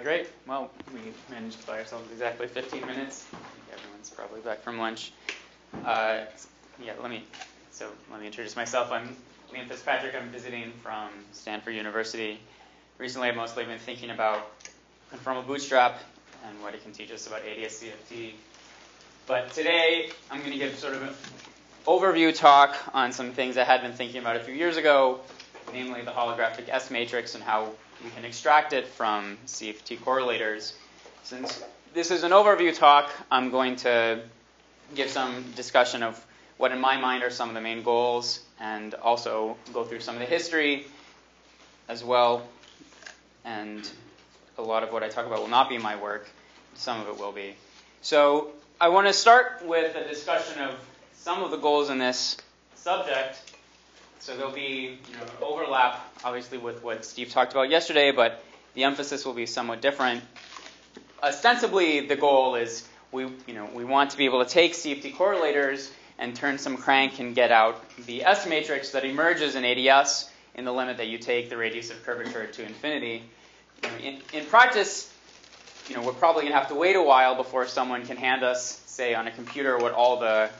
Great. Well, we managed to buy ourselves exactly 15 minutes. I think everyone's probably back from lunch. Let me introduce myself. I'm Fitzpatrick. I'm visiting from Stanford University. Recently, I've mostly been thinking about conformal Bootstrap and what it can teach us about AdS CFT. But today, I'm going to give sort of an overview talk on some things I had been thinking about a few years ago, namely the Holographic S Matrix and how we can extract it from CFT correlators. Since this is an overview talk, I'm going to give some discussion of what in my mind are some of the main goals and also go through some of the history as well. And a lot of what I talk about will not be my work. Some of it will be. So I want to start with a discussion of some of the goals in this subject. So there'll be overlap, obviously, with what Steve talked about yesterday, but the emphasis will be somewhat different. Ostensibly, the goal is we want to be able to take CFT correlators and turn some crank and get out the S matrix that emerges in AdS in the limit that you take the radius of curvature to infinity. In practice, we're probably going to have to wait a while before someone can hand us, say, on a computer, what all the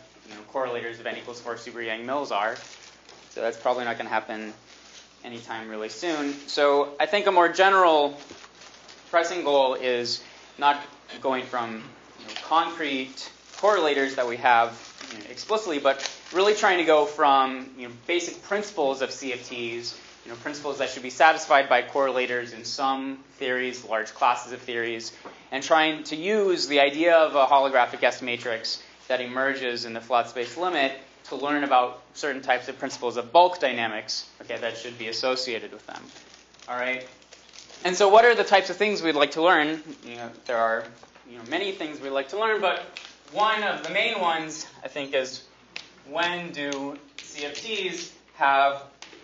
correlators of n equals 4 super Yang mills are. So that's probably not going to happen anytime really soon. So I think a more general pressing goal is not going from concrete correlators that we have explicitly, but really trying to go from basic principles of CFTs, principles that should be satisfied by correlators in some theories, large classes of theories, and trying to use the idea of a holographic S matrix that emerges in the flat space limit to learn about certain types of principles of bulk dynamics, that should be associated with them. All right. And so, what are the types of things we'd like to learn? There are many things we'd like to learn, but one of the main ones I think is when do CFTs have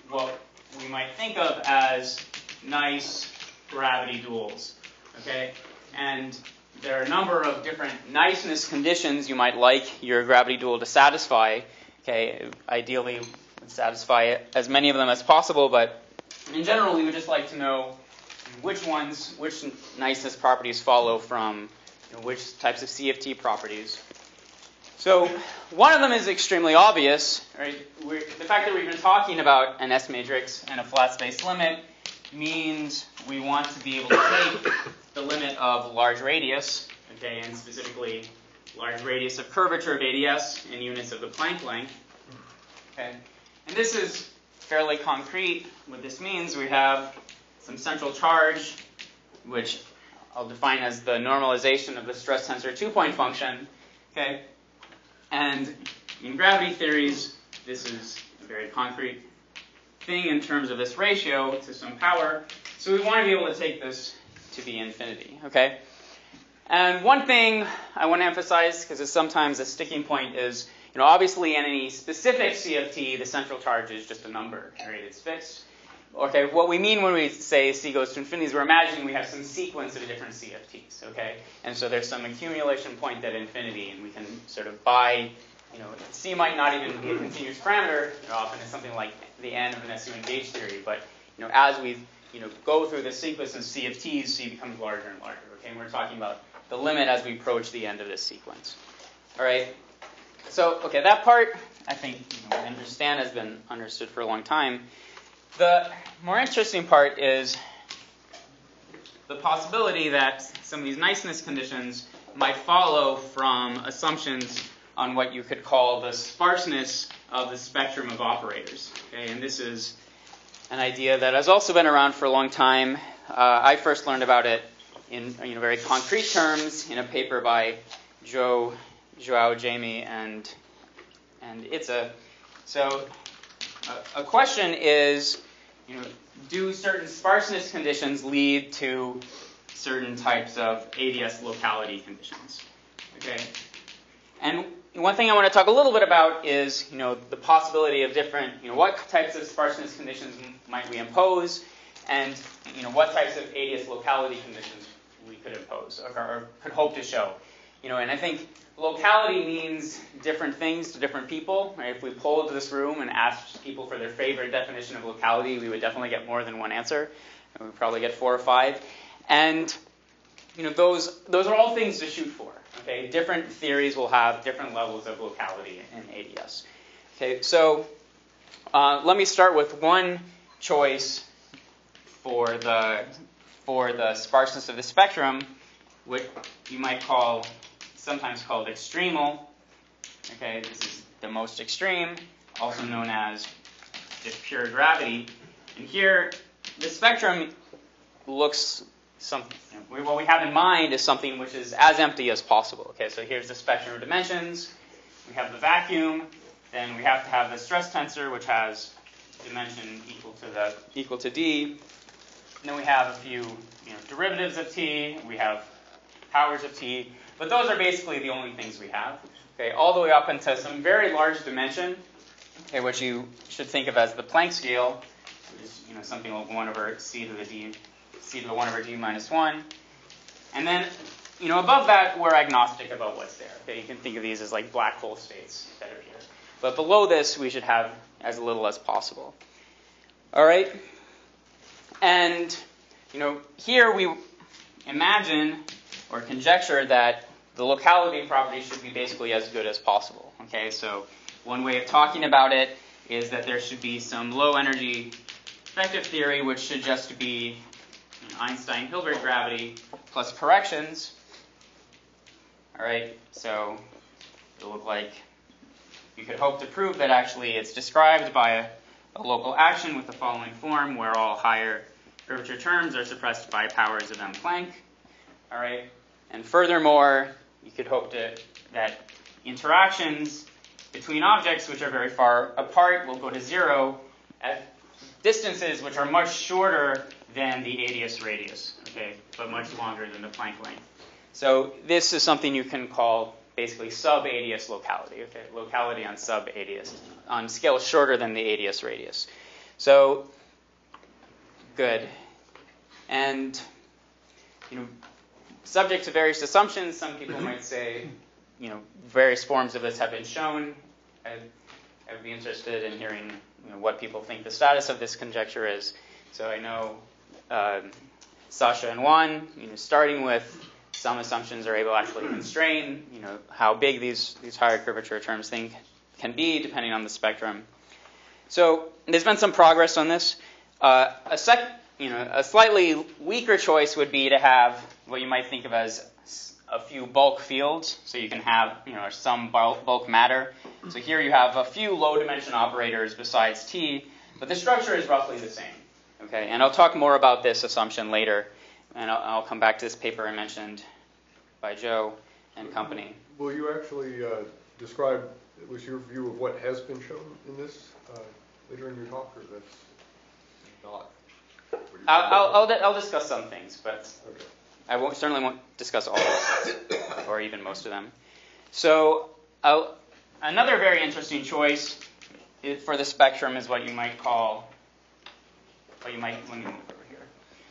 what we might think of as nice gravity duals? Okay, and there are a number of different niceness conditions you might like your gravity dual to satisfy. Okay, ideally would satisfy as many of them as possible, but in general we would just like to know which niceness properties follow from which types of CFT properties. So one of them is extremely obvious. Right? The fact that we've been talking about an S matrix and a flat space limit means we want to be able to take the limit of large radius, and specifically large radius of curvature of AdS in units of the Planck length. Okay, and this is fairly concrete. What this means, we have some central charge, which I'll define as the normalization of the stress tensor 2-point function. Okay, and in gravity theories, this is a very concrete thing in terms of this ratio to some power. So we want to be able to take this to be infinity. Okay. And one thing I want to emphasize, because it's sometimes a sticking point, is obviously in any specific CFT, the central charge is just a number, right? It's fixed. Okay, what we mean when we say C goes to infinity is we're imagining we have some sequence of different CFTs, okay? And so there's some accumulation point at infinity, and we can sort of C might not even be a continuous parameter. Often it's something like the n of an SU in gauge theory, but as we go through the sequence of CFTs, C becomes larger and larger, okay? And we're talking about the limit as we approach the end of this sequence. All right. So, that part, I think, understand has been understood for a long time. The more interesting part is the possibility that some of these niceness conditions might follow from assumptions on what you could call the sparseness of the spectrum of operators. Okay, and this is an idea that has also been around for a long time. I first learned about it in very concrete terms in a paper by Joao, Jamie, and Itza. So a question is, do certain sparseness conditions lead to certain types of AdS locality conditions? Okay, and one thing I want to talk a little bit about is, the possibility of different, what types of sparseness conditions might we impose, and what types of AdS locality conditions we could impose or could hope to show. And I think locality means different things to different people. Right? If we polled this room and asked people for their favorite definition of locality, we would definitely get more than one answer. And we'd probably get 4 or 5. And those are all things to shoot for. Okay, different theories will have different levels of locality in AdS. Okay, so let me start with one choice for the sparseness of the spectrum, which you might sometimes called extremal. Okay, this is the most extreme, also known as just pure gravity. And here, the spectrum looks something. What we have in mind is something which is as empty as possible. Okay, so here's the spectrum of dimensions. We have the vacuum. Then we have to have the stress tensor, which has dimension equal to d. And then we have a few derivatives of t. We have powers of t. But those are basically the only things we have. Okay, all the way up into some very large dimension, okay, which you should think of as the Planck scale, which is something like 1 over c to the 1 over d minus 1. And then above that, we're agnostic about what's there. Okay, you can think of these as like black hole states that are here. But below this, we should have as little as possible. All right? And, here we imagine or conjecture that the locality property should be basically as good as possible. Okay, so one way of talking about it is that there should be some low energy effective theory, which should just be Einstein-Hilbert gravity plus corrections. All right, so it'll look like you could hope to prove that actually it's described by a local action with the following form, where all higher curvature terms are suppressed by powers of m Planck. All right, and furthermore, you could hope that interactions between objects which are very far apart will go to 0 at distances which are much shorter than the AdS radius, okay, but much longer than the Planck length. So this is something you can call basically sub-AdS locality, okay, locality on sub-AdS, on scales shorter than the AdS radius. So, good. And, subject to various assumptions, some people might say, various forms of this have been shown. I would be interested in hearing, what people think the status of this conjecture is. So I know Sasha and Juan, starting with some assumptions are able to actually constrain, how big these higher curvature terms can be depending on the spectrum. So there's been some progress on this. A slightly weaker choice would be to have what you might think of as a few bulk fields, so you can have some bulk matter. So here you have a few low dimension operators besides t, but the structure is roughly the same. Okay, and I'll talk more about this assumption later, and I'll come back to this paper I mentioned by Joe and company. Will you actually describe, was your view of what has been shown in this later in your talk, or that's not? I'll discuss some things, but okay. I certainly won't discuss all of them, or even most of them. So another very interesting choice for the spectrum is what you might call, let me move over here.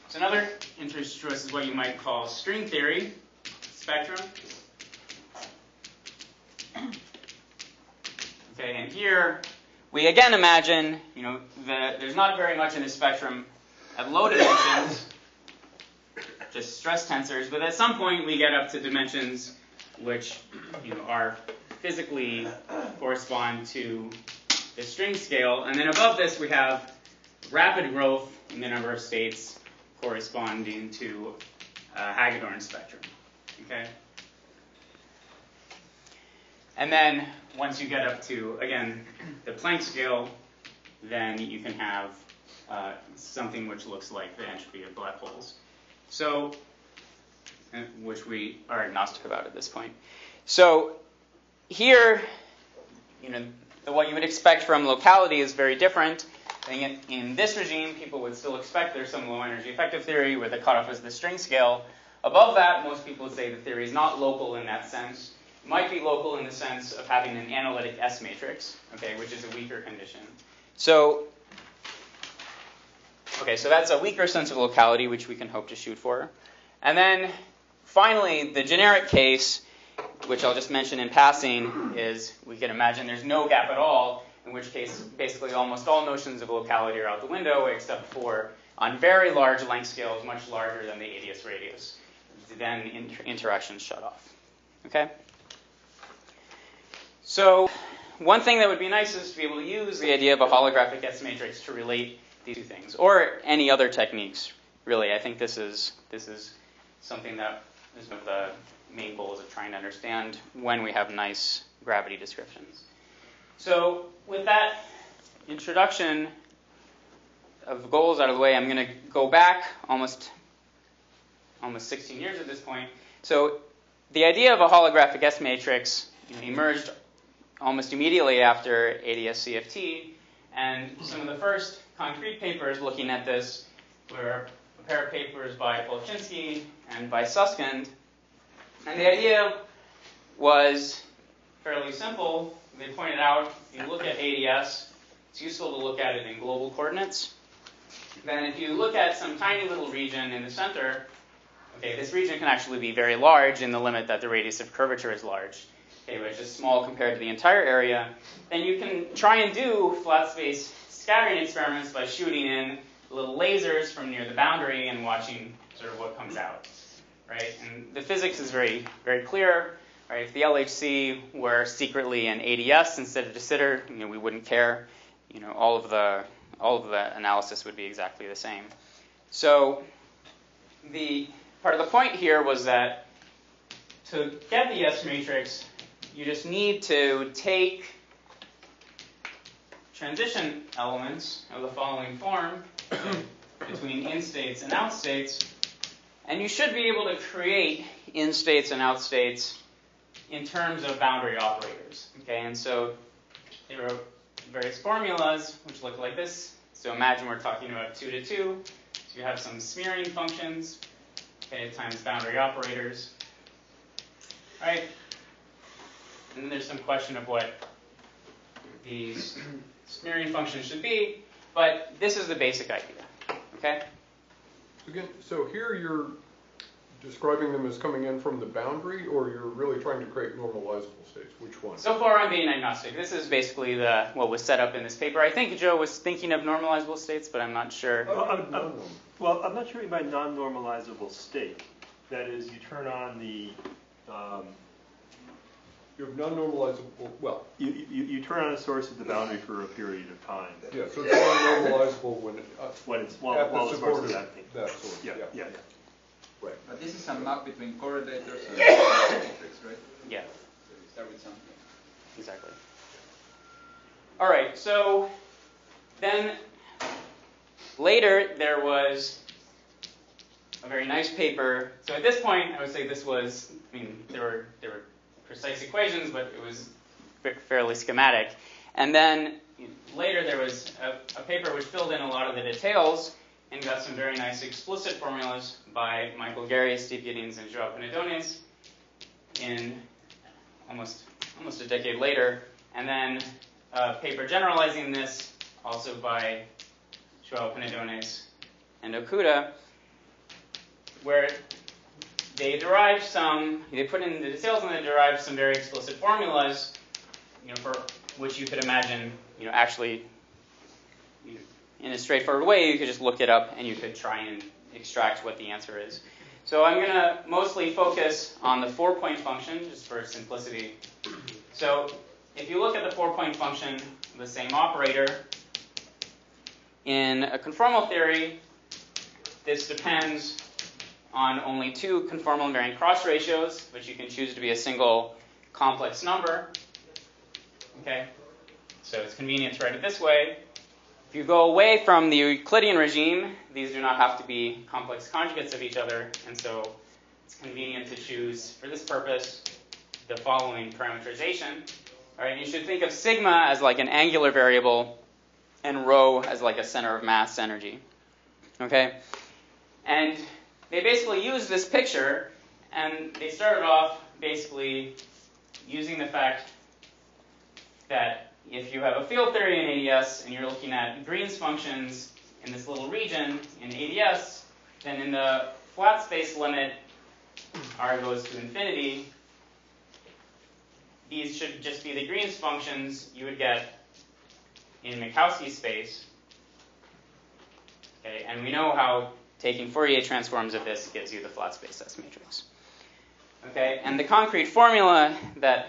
So another interesting choice is what you might call string theory spectrum. Okay, and here we again imagine, that there's not very much in the spectrum at low dimensions, just stress tensors, but at some point we get up to dimensions which, are physically correspond to the string scale, and then above this we have rapid growth in the number of states corresponding to Hagedorn spectrum. Okay? And then once you get up to, again, the Planck scale, then you can have something which looks like the entropy of black holes. So, which we are agnostic about at this point. So here, what you would expect from locality is very different. I think in this regime, people would still expect there's some low energy effective theory where the cutoff is the string scale. Above that, most people would say the theory is not local in that sense. It might be local in the sense of having an analytic S matrix, okay, which is a weaker condition. So that's a weaker sense of locality, which we can hope to shoot for. And then finally, the generic case, which I'll just mention in passing, is we can imagine there's no gap at all, in which case basically almost all notions of locality are out the window, except for on very large length scales, much larger than the AdS radius. Then interactions shut off. Okay? So one thing that would be nice is to be able to use the idea of a holographic S matrix to relate these two things, or any other techniques, really. I think this is something that is one of the main goals of trying to understand when we have nice gravity descriptions. So with that introduction of goals out of the way, I'm going to go back almost 16 years at this point. So the idea of a holographic S matrix emerged almost immediately after AdS CFT, and some of the first concrete papers looking at this were a pair of papers by Polchinski and by Susskind. And the idea was fairly simple. They pointed out, if you look at AdS, it's useful to look at it in global coordinates. Then if you look at some tiny little region in the center, okay, this region can actually be very large in the limit that the radius of curvature is large. Okay, but it's just small compared to the entire area. Then you can try and do flat space scattering experiments by shooting in little lasers from near the boundary and watching sort of what comes out, right? And the physics is very, very clear, right? If the LHC were secretly an AdS instead of de Sitter, we wouldn't care. All of the analysis would be exactly the same. So the part of the point here was that to get the S matrix, you just need to take transition elements of the following form between in states and out states, and you should be able to create in states and out states in terms of boundary operators. Okay, and so they wrote various formulas which look like this. So imagine we're talking about 2 to 2. So you have some smearing functions, okay, times boundary operators. All right. And then there's some question of what these smearing functions should be, but this is the basic idea. Okay? Again, so here you're describing them as coming in from the boundary, or you're really trying to create normalizable states? Which one? So far I'm being agnostic. This is basically what was set up in this paper. I think Joe was thinking of normalizable states, but I'm not sure. Well, I'm not sure what you mean by non-normalizable state. That is, you turn on the... You have non-normalizable, well... You turn on a source at the boundary for a period of time. Yeah, so it's non-normalizable when it's while the source is acting. That source, Yeah. Right. But this is a map between correlators and matrix, right? Yeah. So you start with something. Exactly. All right, so then later there was a very nice paper. So at this point, I would say this was, there were precise equations, but it was fairly schematic. And then later there was a paper which filled in a lot of the details and got some very nice explicit formulas by Michael Gary, Steve Giddings, and Joao Penedones in almost a decade later. And then a paper generalizing this, also by Joao Penedones and Okuda, where they put in the details and they derived some very explicit formulas, for which you could imagine, actually, in a straightforward way, you could just look it up and you could try and extract what the answer is. So I'm going to mostly focus on the 4-point function, just for simplicity. So if you look at the 4-point function, the same operator, in a conformal theory, this depends on only 2 conformal invariant cross ratios, which you can choose to be a single complex number. Okay, so it's convenient to write it this way. If you go away from the Euclidean regime, these do not have to be complex conjugates of each other, and so it's convenient to choose, for this purpose, the following parameterization. All right, you should think of sigma as like an angular variable, and rho as like a center of mass energy. Okay, and they basically used this picture, and they started off basically using the fact that if you have a field theory in AdS and you're looking at Green's functions in this little region in AdS, then in the flat space limit, r goes to infinity, these should just be the Green's functions. You would get in Minkowski space. Okay, and we know how taking Fourier transforms of this gives you the flat space S matrix. Okay, and the concrete formula that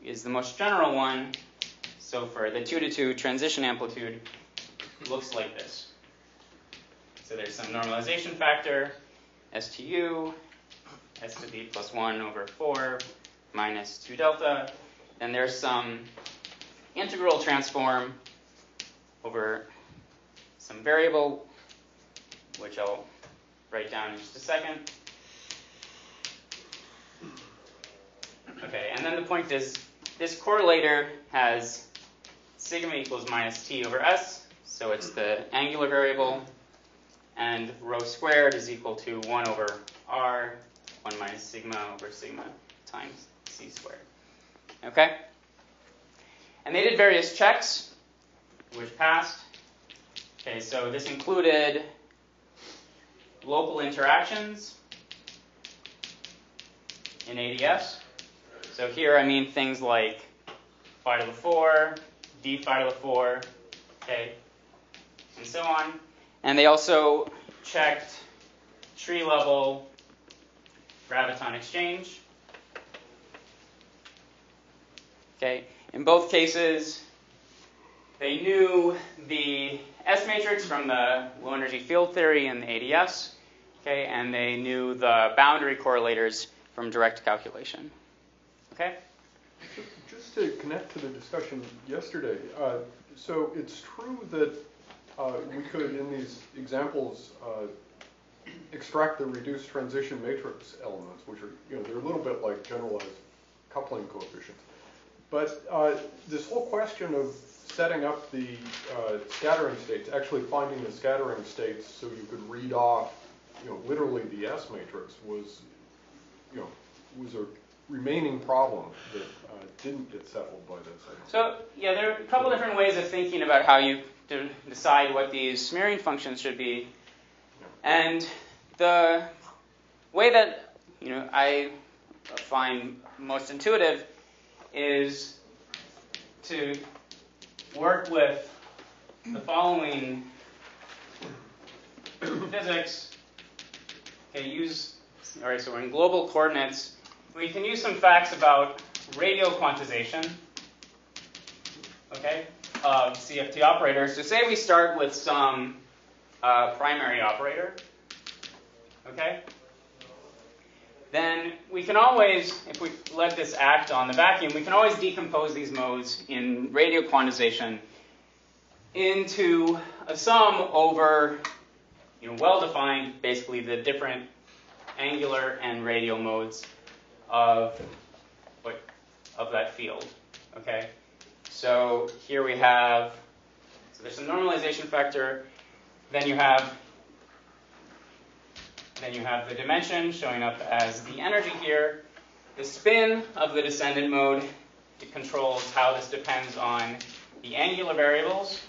is the most general one, so for the 2-to-2 transition amplitude, looks like this. So there's some normalization factor, S to U, S to B plus 1 over 4 minus 2 delta. And there's some integral transform over some variable, which I'll write down in just a second. Okay, and then the point is, this correlator has sigma equals minus t over s, so it's the angular variable, and rho squared is equal to 1 over r, 1 minus sigma over sigma times c squared. Okay? And they did various checks, which passed. Okay, so this included local interactions in AdS. So here I mean things like phi to the 4, d phi to the 4, okay, and so on. And they also checked tree level graviton exchange. Okay, in both cases, they knew the S matrix from the low energy field theory and the AdS, okay, and they knew the boundary correlators from direct calculation. Okay? Just to connect to the discussion yesterday, so it's true that we could, in these examples, extract the reduced transition matrix elements, which are, they're a little bit like generalized coupling coefficients. But this whole question of setting up the scattering states, actually finding the scattering states so you could read off, literally the S matrix was a remaining problem that didn't get settled by this. So, yeah, there are a couple different ways of thinking about how you decide what these smearing functions should be. And the way that I find most intuitive is to work with the following physics. Okay, all right, so we're in global coordinates. We can use some facts about radial quantization, okay, of CFT operators. So say we start with some primary operator, okay? Then we can always, if we let this act on the vacuum, we can always decompose these modes in radial quantization into a sum over, well-defined, basically the different angular and radial modes of that field, okay? So here we have, so there's some normalization factor, then you have the dimension showing up as the energy here. The spin of the descendant mode, it controls how this depends on the angular variables.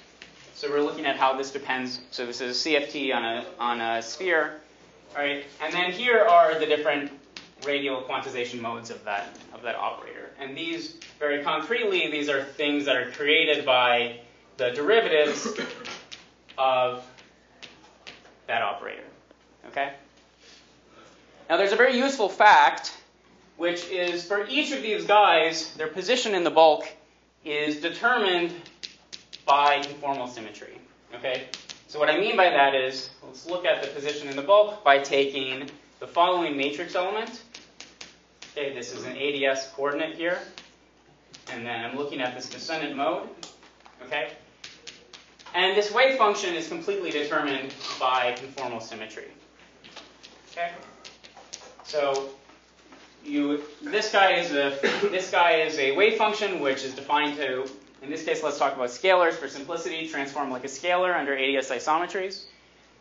So we're looking at how this depends. So this is CFT on a sphere, all right? And then here are the different radial quantization modes of that operator. And these, very concretely, these are things that are created by the derivatives of that operator, okay? Now there's a very useful fact, which is for each of these guys, their position in the bulk is determined by conformal symmetry, okay? So what I mean by that is, let's look at the position in the bulk by taking the following matrix element. Okay, this is an AdS coordinate here, and then I'm looking at this descendant mode, okay? And this wave function is completely determined by conformal symmetry, okay? So this guy is a wave function which is defined to, in this case, let's talk about scalars for simplicity, transform like a scalar under AdS isometries.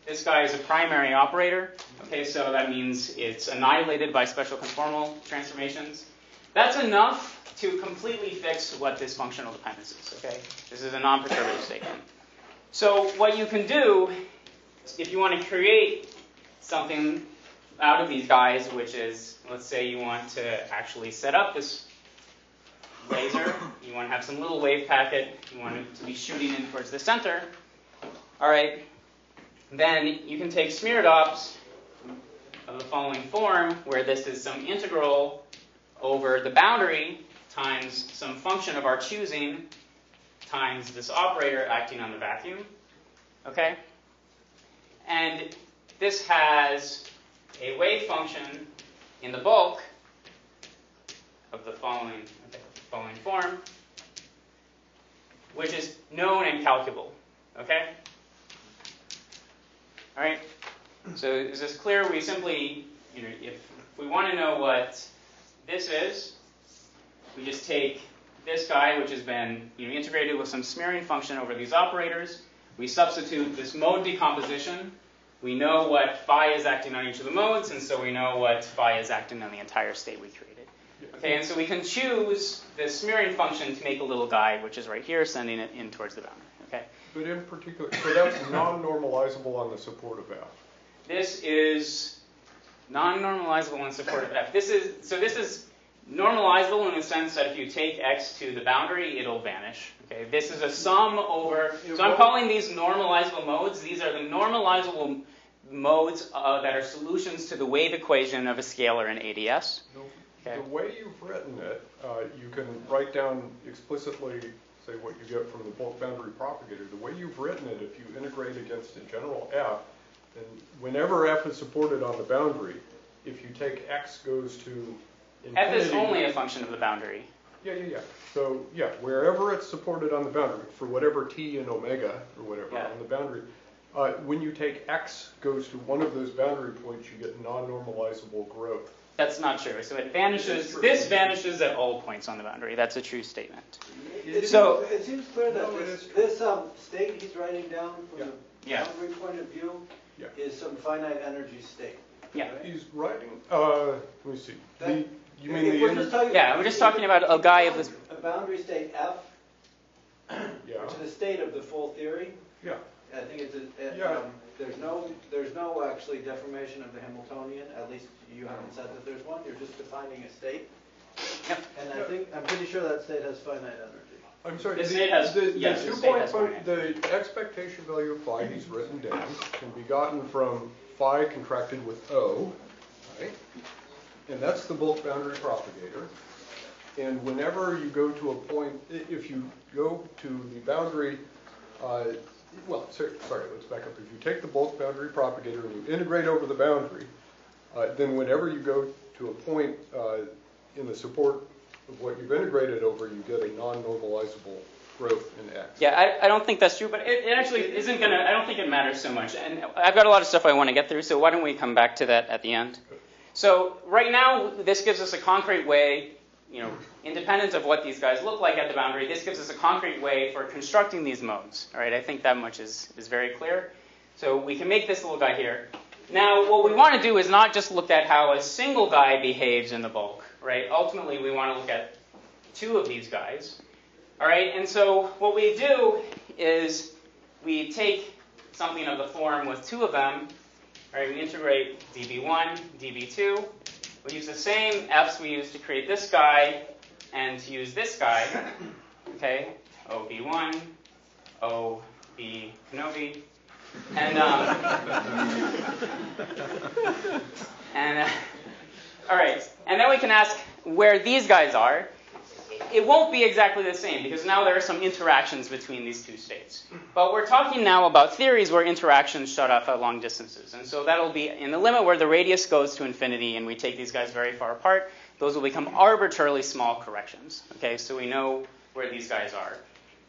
This guy is a primary operator. Okay, so that means it's annihilated by special conformal transformations. That's enough to completely fix what this functional dependence is. Okay, this is a non-perturbative statement. So what you can do, if you want to create something out of these guys, which is, let's say you want to actually set up this laser. You want to have some little wave packet. You want it to be shooting in towards the center. All right. Then you can take smear adopts of the following form, where this is some integral over the boundary times some function of our choosing times this operator acting on the vacuum. Okay? And this has a wave function in the bulk of the following form, which is known and calculable. Okay? All right? So is this clear? We simply, if we want to know what this is, we just take this guy, which has been integrated with some smearing function over these operators. We substitute this mode decomposition. We know what phi is acting on each of the modes, and so we know what phi is acting on the entire state we created. Okay, and so we can choose this smearing function to make a little guy, which is right here, sending it in towards the boundary. Okay. But in particular, so that's non-normalizable on the support of F. This is non-normalizable on support of F. This is normalizable in the sense that if you take x to the boundary, it'll vanish. Okay, this is a sum over. So I'm calling these normalizable modes. These are the normalizable modes that are solutions to the wave equation of a scalar in AdS. Okay. The way you've written it, you can write down explicitly, say, what you get from the bulk boundary propagator. The way you've written it, if you integrate against a general F, then whenever F is supported on the boundary, if you take x goes to infinity, F is only a function of the boundary. Yeah. So, yeah, wherever it's supported on the boundary, for whatever t and omega, or whatever, on the boundary, when you take x goes to one of those boundary points, you get non-normalizable growth. That's not true. So it vanishes. This vanishes at all points on the boundary. That's a true statement. It seems clear that this state he's writing down from the boundary point of view is some finite energy state. Yeah. Right? He's writing, let me see. You mean the we're just talking about a guy of this. A boundary state F, which is the state of the full theory. Yeah. I think it's there's no actually deformation of the Hamiltonian. At least you haven't said that there's one. You're just defining a state. Yep. And I'm pretty sure that state has finite energy. I'm sorry. The state has, the expectation value of phi he's written down can be gotten from phi contracted with O, right? And that's the bulk boundary propagator. And whenever you go to a point, if you go to the boundary, sorry, let's back up. If you take the bulk boundary propagator and you integrate over the boundary, then whenever you go to a point in the support of what you've integrated over, you get a non-normalizable growth in x. Yeah, I don't think that's true, but it actually isn't going to, I don't think it matters so much. And I've got a lot of stuff I want to get through, so why don't we come back to that at the end? So right now, this gives us a concrete way, independent of what these guys look like at the boundary, this gives us a concrete way for constructing these modes. All right, I think that much is very clear. So we can make this little guy here. Now, what we want to do is not just look at how a single guy behaves in the bulk, right? Ultimately, we want to look at two of these guys. All right, and so what we do is we take something of the form with two of them. All right, we integrate dB1, dB2. We use the same f's we used to create this guy and to use this guy. Okay, OB1, OB Kenobi. And, all right, and then we can ask where these guys are. It won't be exactly the same because now there are some interactions between these two states. But we're talking now about theories where interactions shut off at long distances. And so that'll be in the limit where the radius goes to infinity and we take these guys very far apart. Those will become arbitrarily small corrections. Okay, so we know where these guys are.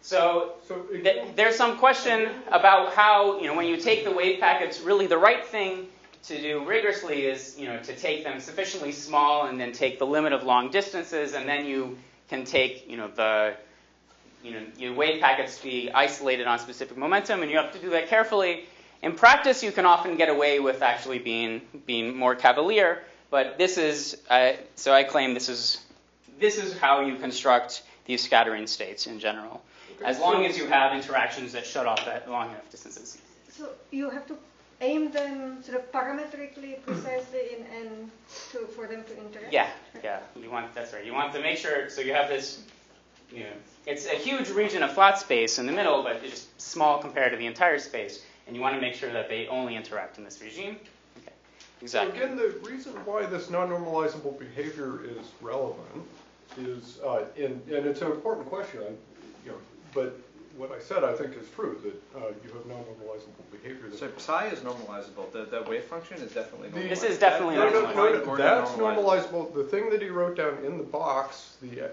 So there's some question about how, when you take the wave packets, really the right thing to do rigorously is, to take them sufficiently small and then take the limit of long distances, and then you can take, your wave packets to be isolated on specific momentum, and you have to do that carefully. In practice, you can often get away with actually being more cavalier, but this is, so I claim this is how you construct these scattering states in general. As long as you have interactions that shut off at long enough distances. So you have to aim them sort of parametrically, precisely in N for them to interact? Yeah. That's right. You want to make sure, so you have this it's a huge region of flat space in the middle, but it's just small compared to the entire space. And you want to make sure that they only interact in this regime. Okay, exactly. So again, the reason why this non-normalizable behavior is relevant is, and it's an important question, but what I said I think is true, that you have non-normalizable behavior. So psi is normalizable. The wave function is definitely normalizable. This is definitely normalizable. No, that's normalizable. The thing that he wrote down in the box, the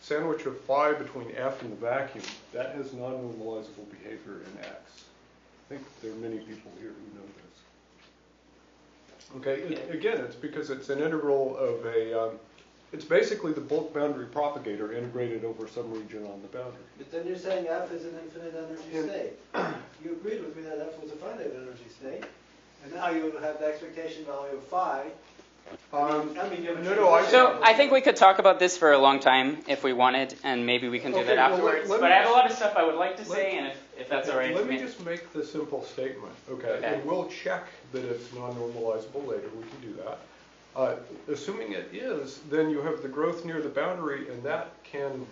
sandwich of phi between f and the vacuum, that has non-normalizable behavior in X. I think there are many people here who know this. Okay, again, it's because it's an integral of a, it's basically the bulk boundary propagator integrated over some region on the boundary. But then you're saying F is an infinite energy state. You agreed with me that F was a finite energy state, and now you have the expectation value of phi. So I think we could talk about this for a long time if we wanted, and maybe we can do that afterwards. But I have a lot of stuff I would like to say, and if that's all right let with me. me just make the simple statement, okay? And we'll check that it's non-normalizable later. We can do that. Assuming it is, then you have the growth near the boundary, and that can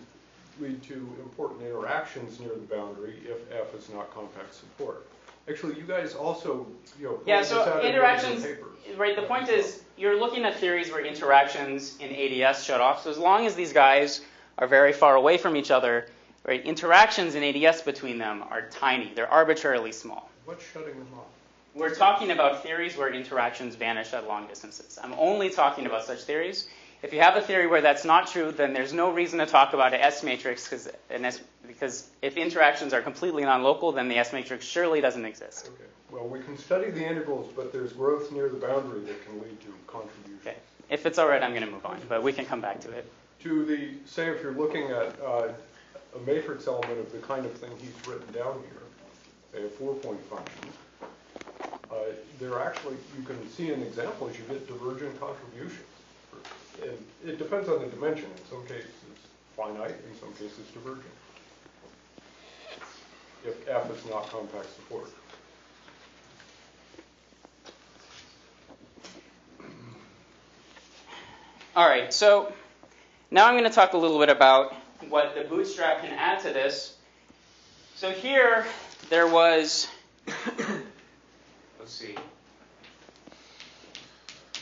lead to important interactions near the boundary if F is not compact support. Actually, you guys also, so interactions, right, the point is, you're looking at theories where interactions in AdS shut off. So as long as these guys are very far away from each other, right, interactions in AdS between them are tiny. They're arbitrarily small. What's shutting them off? We're talking about theories where interactions vanish at long distances. I'm only talking about such theories. If you have a theory where that's not true, then there's no reason to talk about an S matrix, because if interactions are completely non-local, then the S matrix surely doesn't exist. Okay. Well, we can study the integrals, but there's growth near the boundary that can lead to contribution. Okay. If it's all right, I'm going to move on, but we can come back to it. Say if you're looking at a matrix element of the kind of thing he's written down here, say a 4-point function, there actually, you can see an example as you get divergent contributions. And it depends on the dimension. In some cases, finite. In some cases, divergent. If F is not compact support. All right, so now I'm going to talk a little bit about what the Bootstrap can add to this. So here, there was, let's see.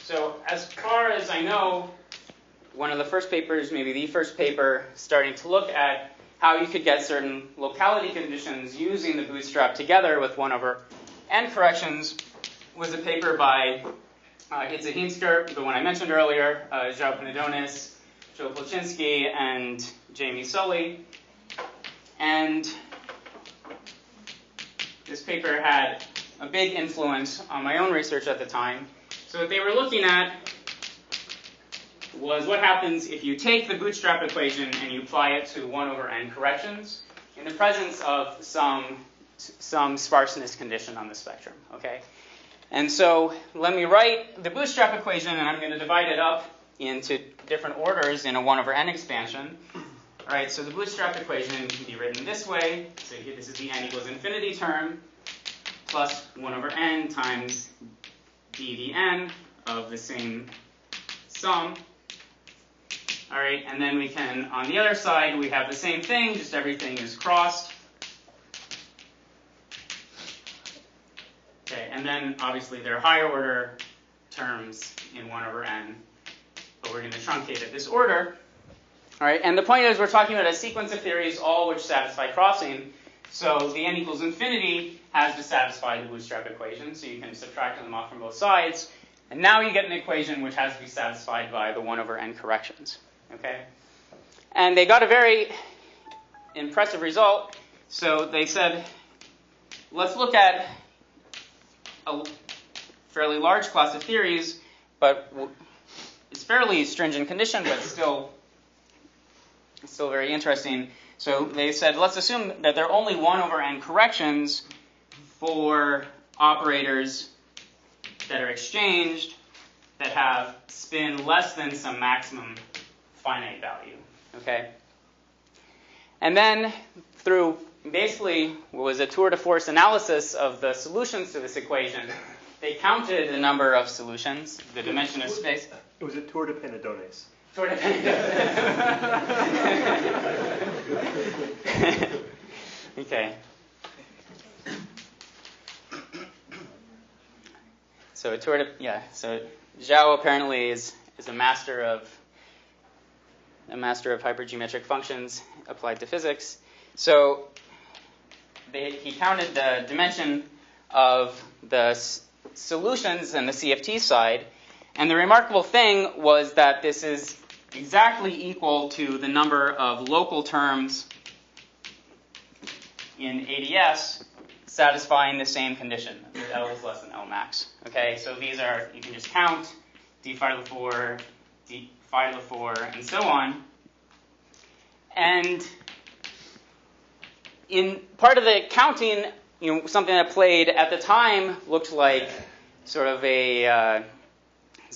So as far as I know, one of the first papers, maybe the first paper, starting to look at how you could get certain locality conditions using the Bootstrap together with 1/n corrections was a paper by Itza Heinsker, the one I mentioned earlier, Zhao Panadonis, Joe Polchinski, and Jamie Sully. And this paper had a big influence on my own research at the time. So what they were looking at was what happens if you take the Bootstrap equation and you apply it to 1/n corrections in the presence of some sparseness condition on the spectrum, okay? And so let me write the Bootstrap equation, and I'm going to divide it up into different orders in a 1/n expansion. All right, so the Bootstrap equation can be written this way. So here, this is the n equals infinity term plus 1/n times dvn of the same sum. All right, and then we can, on the other side, we have the same thing, just everything is crossed. Okay, and then obviously there are higher order terms in 1/n, but we're going to truncate at this order. All right, and the point is we're talking about a sequence of theories, all which satisfy crossing. So the n equals infinity has to satisfy the Bootstrap equation, so you can subtract them off from both sides. And now you get an equation which has to be satisfied by the 1/n corrections. Okay? And they got a very impressive result. So they said, let's look at a fairly large class of theories, but it's fairly stringent condition, but still very interesting. So they said, let's assume that there are only 1/n corrections for operators that are exchanged that have spin less than some maximum finite value. Okay? And then through basically what was a tour de force analysis of the solutions to this equation, they counted the number of solutions, the dimension of space. It was a tour de Panadones. Sort of. Okay. So it sort of, yeah. So Zhao apparently is a master of hypergeometric functions applied to physics. So he counted the dimension of the solutions and the CFT side, and the remarkable thing was that this is exactly equal to the number of local terms in AdS satisfying the same condition, that L is less than L max. Okay, so these are, you can just count d phi to the 4, d phi to the 4, and so on. And in part of the counting, something that played at the time looked like sort of a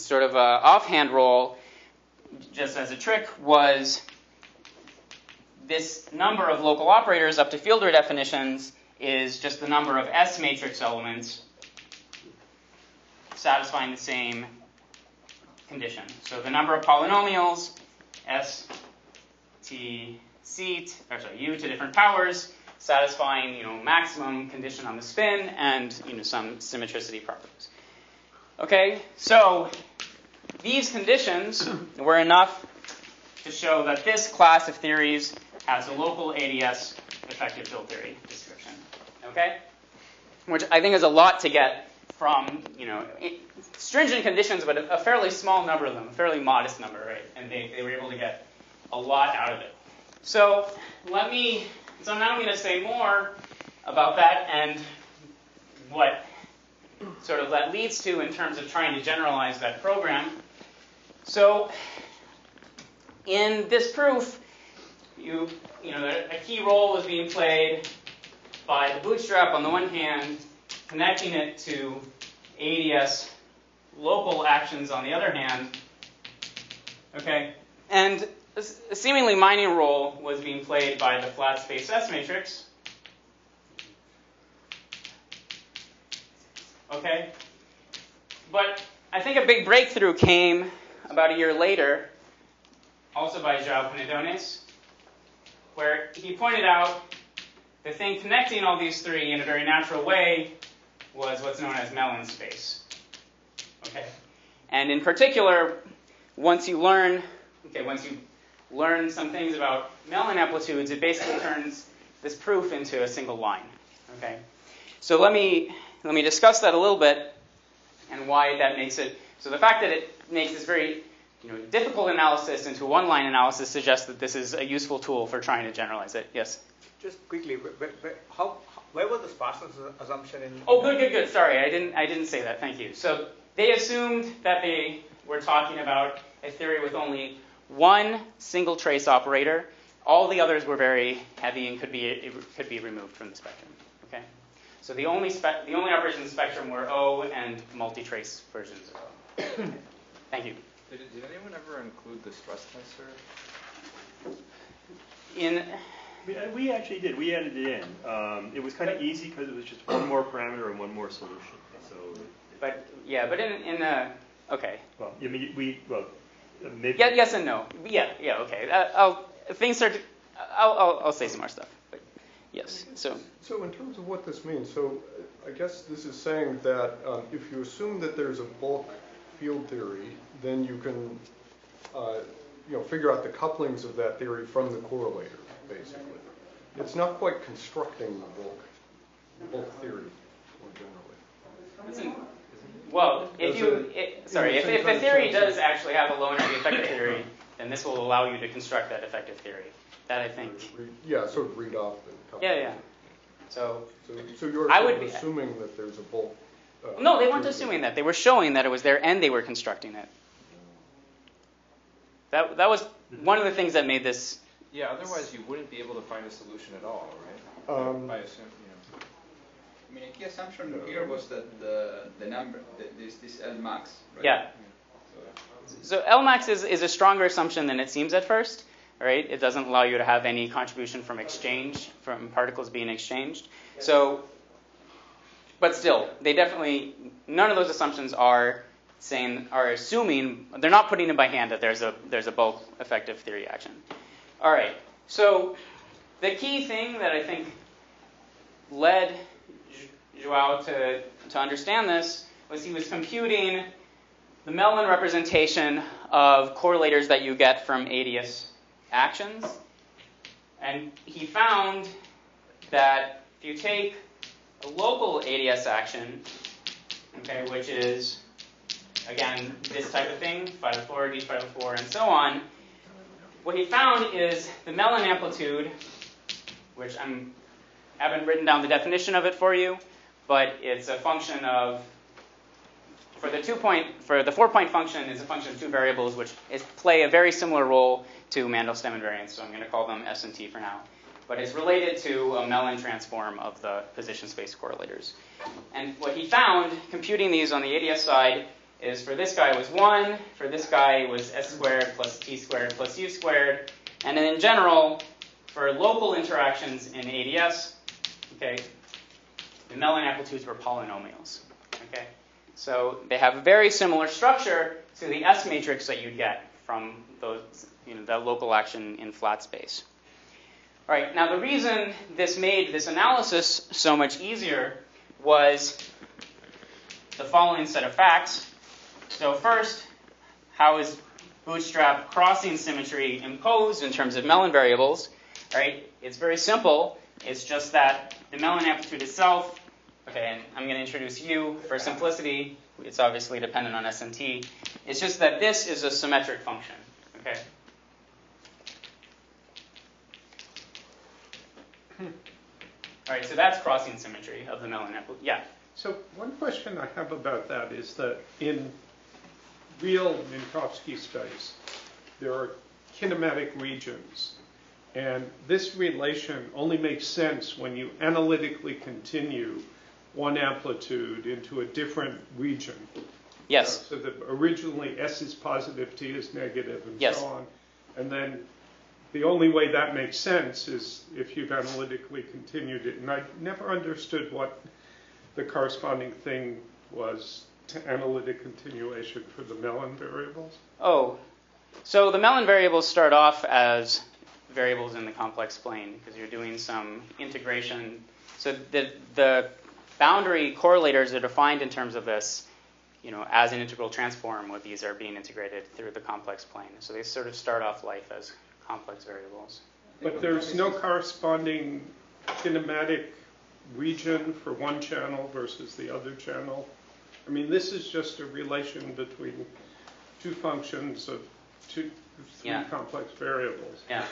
offhand role, just as a trick, was this number of local operators up to Fielder definitions is just the number of S matrix elements satisfying the same condition. So the number of polynomials, S, T, C, U to different powers, satisfying maximum condition on the spin and some symmetricity properties. Okay, so these conditions were enough to show that this class of theories has a local AdS effective field theory description. Okay, which I think is a lot to get from stringent conditions, but a fairly small number of them, a fairly modest number, right? And they were able to get a lot out of it. So now I'm going to say more about that and what sort of that leads to in terms of trying to generalize that program. So in this proof, a key role was being played by the Bootstrap on the one hand, connecting it to AdS local actions on the other hand. Okay, and a seemingly minor role was being played by the flat space S matrix. Okay, but I think a big breakthrough came about a year later, also by João Penedones, where he pointed out the thing connecting all these three in a very natural way was what's known as melon space. Okay, and in particular, once you learn some things about melon amplitudes, it basically turns this proof into a single line. Okay, so let me discuss that a little bit and why that makes it. So the fact that it makes this very difficult analysis into one-line analysis suggests that this is a useful tool for trying to generalize it. Yes? Just quickly, where was the sparseness assumption in? Oh, good. Sorry, I didn't say that. Thank you. So they assumed that they were talking about a theory with only one single trace operator. All the others were very heavy and could be removed from the spectrum. Okay. So the only operations in the spectrum were O and multi-trace versions of O. Thank you. Did anyone ever include the stress tensor? We actually did. We added it in. It was kind of easy because it was just one more parameter and one more solution. So. But in the okay. Well, maybe. Yeah, yes and no. Yeah. Okay. I'll say some more stuff. But yes. So in terms of what this means, so I guess this is saying that if you assume that there's a bulk field theory, then you can figure out the couplings of that theory from the correlator, basically. It's not quite constructing the bulk theory more generally. Well, if the theory does actually have a low energy effective theory, then this will allow you to construct that effective theory. That I think. Yeah, sort of read off the coupling. Yeah. So you're assuming that there's a bulk. No, they weren't assuming that. They were showing that it was there, and they were constructing it. That was one of the things that made this. Yeah, otherwise you wouldn't be able to find a solution at all, right? By assuming, I mean, a key assumption here was that the number, this L max, right? Yeah. So L max is a stronger assumption than it seems at first, right? It doesn't allow you to have any contribution from exchange, from particles being exchanged. So, but still, none of those assumptions are are assuming, they're not putting it by hand that there's a bulk effective theory action. All right, so the key thing that I think led Joao to understand this was he was computing the Mellon representation of correlators that you get from AdS actions. And he found that if you take a local AdS action, okay, which is, again, this type of thing, phytophore, dephytophore, and so on, what he found is the Mellon amplitude, which I haven't written down the definition of it for you, but it's a function of, for the 4-point function is a function of two variables which play a very similar role to Mandel-Stem invariance, so I'm going to call them S and T for now. But it's related to a Mellon transform of the position space correlators. And what he found, computing these on the AdS side, is for this guy was 1, for this guy was S squared plus T squared plus U squared, and then in general, for local interactions in AdS, okay, the Mellon amplitudes were polynomials. Okay, so they have a very similar structure to the S matrix that you'd get from those, that local action in flat space. All right, now the reason this made this analysis so much easier was the following set of facts. So first, how is Bootstrap crossing symmetry imposed in terms of Mellon variables? Right? It's very simple. It's just that the Mellon amplitude itself, okay, and I'm going to introduce U for simplicity. It's obviously dependent on S and T. It's just that this is a symmetric function. Okay. All right, so that's crossing symmetry of the Mellon amplitude. Yeah. So one question I have about that is that in real Minkowski space, there are kinematic regions. And this relation only makes sense when you analytically continue one amplitude into a different region. Yes. So that originally S is positive, T is negative, and yes. so on. And then the only way that makes sense is if you've analytically continued it. And I never understood what the corresponding thing was to analytic continuation for the Mellon variables. Oh, so the Mellon variables start off as variables in the complex plane because you're doing some integration. So the boundary correlators are defined in terms of this, as an integral transform where these are being integrated through the complex plane. So they sort of start off life as complex variables. But there's no corresponding kinematic region for one channel versus the other channel. I mean, this is just a relation between two functions of three complex variables. Yeah.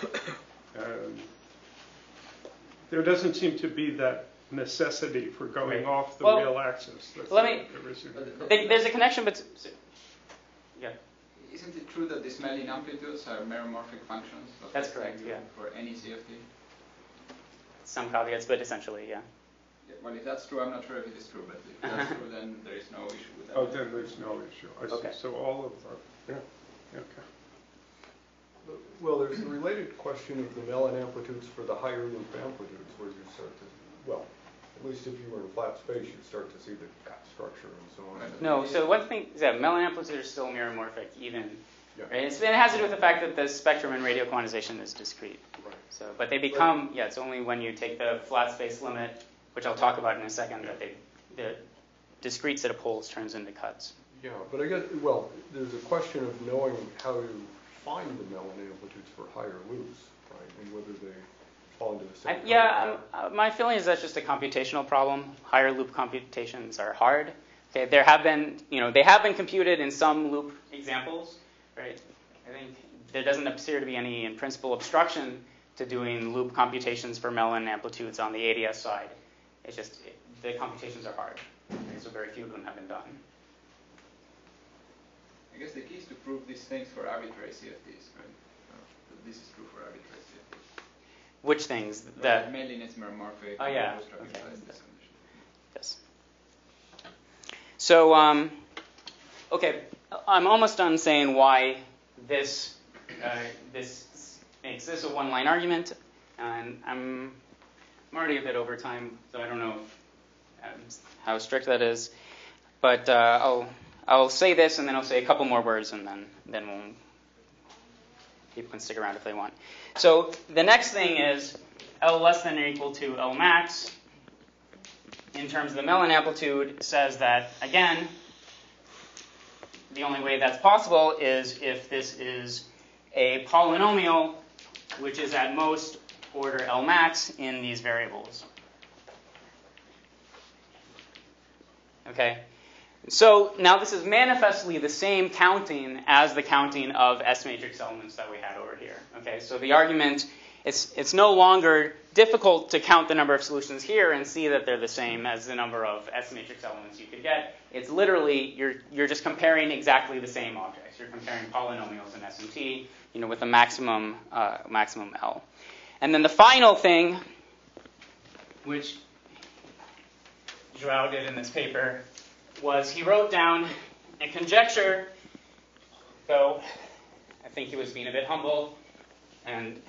There doesn't seem to be that necessity for going off the real axis. There's a connection, but yeah. Isn't it true that these Mellon amplitudes are meromorphic functions? That's correct. Yeah. For any CFT. Some caveats, but essentially, yeah. Well, if that's true, I'm not sure if it is true, but if that's true, then there is no issue with that. Oh, then there's no issue. I see. Okay. So all of them. Yeah. Okay. Well, there's a related question of the Mellon amplitudes for the higher loop amplitudes, where you start to, at least if you were in flat space, you'd start to see the cut structure and so on. No, so one thing is that Mellon amplitudes are still meromorphic, even. Yeah. Right? It has to do with the fact that the spectrum in radio quantization is discrete. Right. So, but they become, it's only when you take the flat space limit, which I'll talk about in a second, that the discrete set of poles turns into cuts. Yeah, but I guess, there's a question of knowing how to find the Mellon amplitudes for higher loops, right, and whether they fall into the same. My feeling is that's just a computational problem. Higher loop computations are hard. Okay, they have been computed in some loop examples, right? I think there doesn't appear to be any, in principle, obstruction to doing loop computations for Mellon amplitudes on the AdS side. It's just the computations are hard, okay, so very few of them have been done. I guess the key is to prove these things for arbitrary CFTs, right? That this is true for arbitrary CFTs. Which things? The Mellon is meromorphic. Oh, yeah. Okay. Yes. So, okay, I'm almost done saying why this makes this a one-line argument, and I'm already a bit over time, so I don't know how strict that is, but I'll I'll say this, and then I'll say a couple more words, and then people can stick around if they want. So the next thing is L less than or equal to L max. In terms of the Mellon amplitude, says that, again, the only way that's possible is if this is a polynomial which is at most order L max in these variables. Okay? So now this is manifestly the same counting as the counting of S matrix elements that we had over here. Okay? So the argument, it's no longer difficult to count the number of solutions here and see that they're the same as the number of S matrix elements you could get. It's literally, you're just comparing exactly the same objects. You're comparing polynomials in S and T, with a maximum L. And then the final thing, which Joao did in this paper, was he wrote down a conjecture, though I think he was being a bit humble, and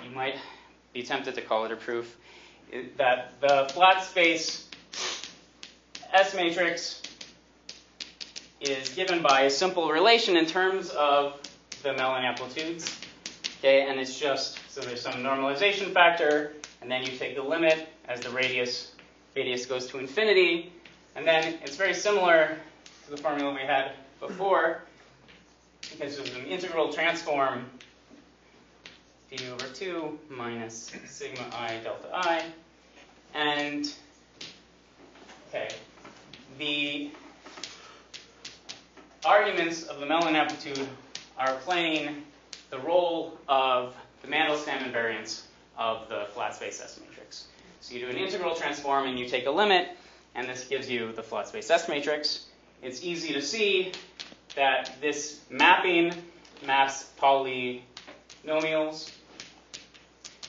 you might be tempted to call it a proof, that the flat space S matrix is given by a simple relation in terms of the Mellon amplitudes. Okay, and it's just, so there's some normalization factor, and then you take the limit as the radius goes to infinity, and then it's very similar to the formula we had before, because there's an integral transform d over 2 minus sigma I delta I, and okay, the arguments of the Mellon amplitude are playing the role of the Mandelstam invariance of the flat space S matrix. So you do an integral transform and you take a limit, and this gives you the flat space S matrix. It's easy to see that this mapping maps polynomials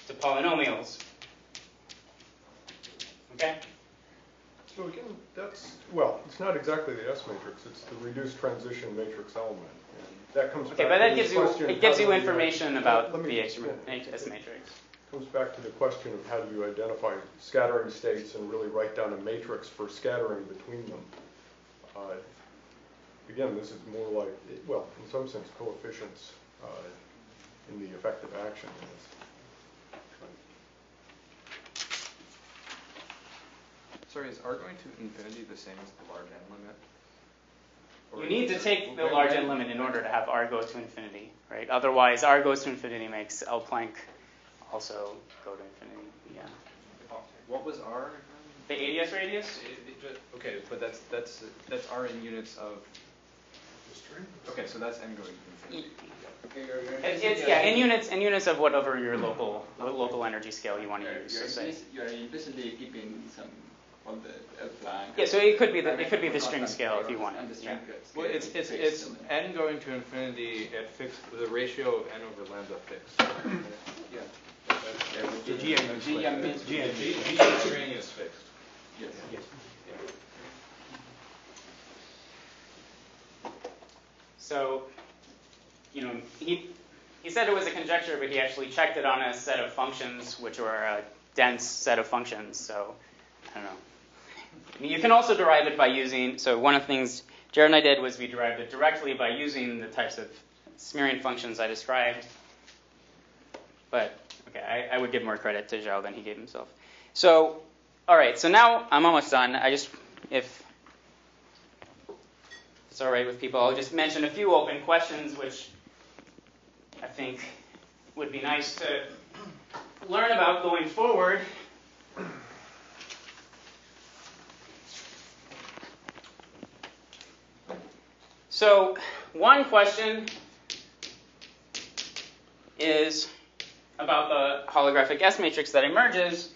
to polynomials. Okay? So again, it's not exactly the S matrix, it's the reduced transition matrix element. And that comes back but that to gives this question, it gives you information about the S matrix. Comes back to the question of how do you identify scattering states and really write down a matrix for scattering between them. Again, this is more like, in some sense, coefficients in the effective action. Sorry, is R going to infinity the same as the large n limit? Or You need to take the large n limit in order to have R go to infinity, right? Otherwise, R goes to infinity makes L Planck also go to infinity. Yeah. What was R? The AdS radius? Okay, but that's R in units of the string. Okay, so that's n going to infinity. In units of whatever your local energy scale you want to use. You're implicitly keeping some of the L Planck. Yeah, so it could be the string scale if you want it. Yeah. Well, it's n going to infinity at fixed with a ratio of n over lambda fixed. Yeah. The GM string is fixed. Yes. Yes. Yeah. So, he said it was a conjecture, but he actually checked it on a set of functions, which were a dense set of functions. So, I don't know. You can also derive it by using, so one of the things Jared and I did was we derived it directly by using the types of smearing functions I described. But, okay, I would give more credit to Zhao than he gave himself. So, all right, so now I'm almost done. If it's all right with people, I'll just mention a few open questions, which I think would be nice to learn about going forward. So, one question is about the holographic S matrix that emerges